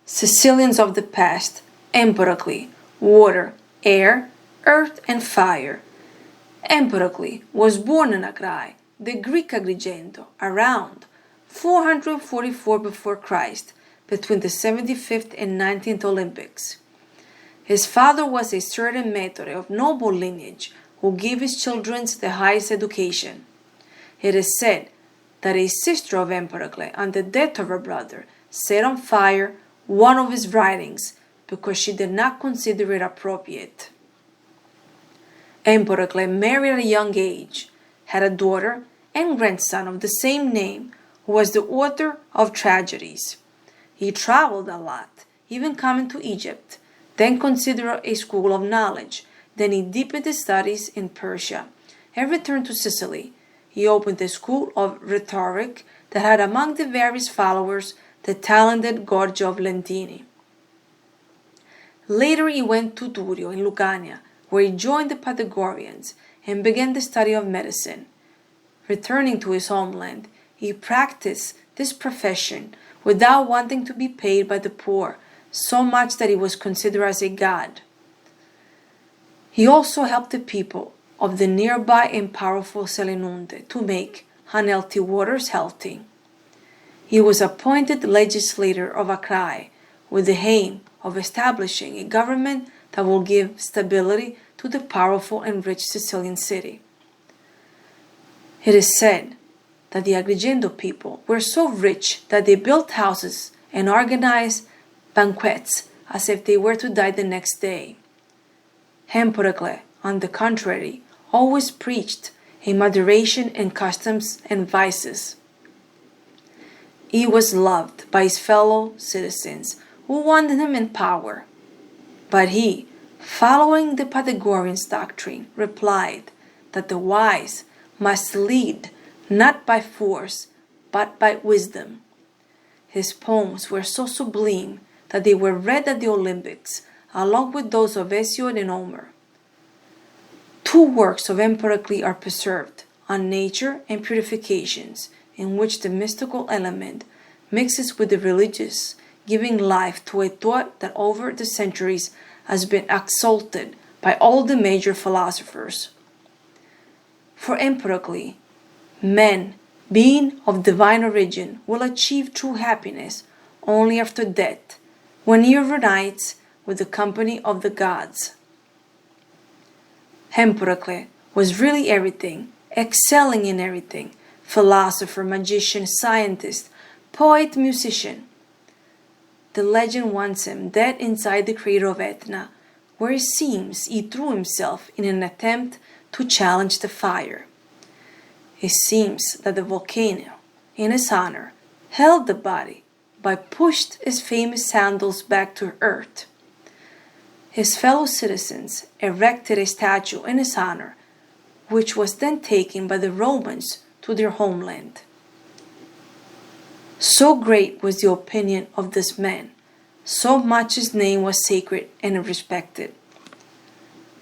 Sicilians of the past, Empedocles, water, air, earth and fire. Empedocles was born in Acrae, the Greek Agrigento, around 444 before Christ, between the 75th and 19th Olympics. His father was a certain Metore of noble lineage who gave his children the highest education. It is said that a sister of Empedocles, on the death of her brother, set on fire one of his writings because she did not consider it appropriate. Empedocles married at a young age, had a daughter and grandson of the same name, who was the author of tragedies. He traveled a lot, even coming to Egypt, then considered a school of knowledge. Then he deepened his studies in Persia and returned to Sicily. He opened a school of rhetoric that had among the various followers the talented Gorgio of Lentini. Later he went to Turio in Lucania, where he joined the Pythagoreans and began the study of medicine. Returning to his homeland, he practiced this profession without wanting to be paid by the poor, so much that he was considered as a god. He also helped the people of the nearby and powerful Selinunte to make unhealthy waters healthy. He was appointed legislator of Acrae with the aim of establishing a government that will give stability to the powerful and rich Sicilian city. It is said that the Agrigento people were so rich that they built houses and organized banquets as if they were to die the next day. Empedocles, on the contrary, always preached a moderation in customs and vices. He was loved by his fellow citizens who wanted him in power, but he, following the Pythagoreans' doctrine, replied that the wise must lead not by force but by wisdom. His poems were so sublime that they were read at the Olympics along with those of Hesiod and Homer. Two works of Empedocles are preserved, on nature and purifications, in which the mystical element mixes with the religious, giving life to a thought that over the centuries has been exalted by all the major philosophers. For Empedocles, men, being of divine origin, will achieve true happiness only after death, when he reunites with the company of the gods. Empedocles was really everything, excelling in everything: philosopher, magician, scientist, poet, musician. The legend wants him dead inside the crater of Etna, where it seems he threw himself in an attempt to challenge the fire. It seems that the volcano, in his honor, held the body but pushed his famous sandals back to earth. His fellow citizens erected a statue in his honor, which was then taken by the Romans to their homeland. So great was the opinion of this man, so much his name was sacred and respected.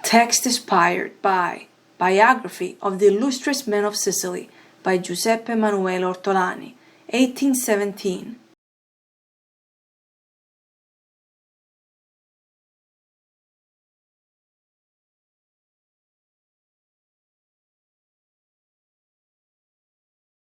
Text inspired by Biography of the Illustrious Men of Sicily by Giuseppe Emanuele Ortolani, 1817.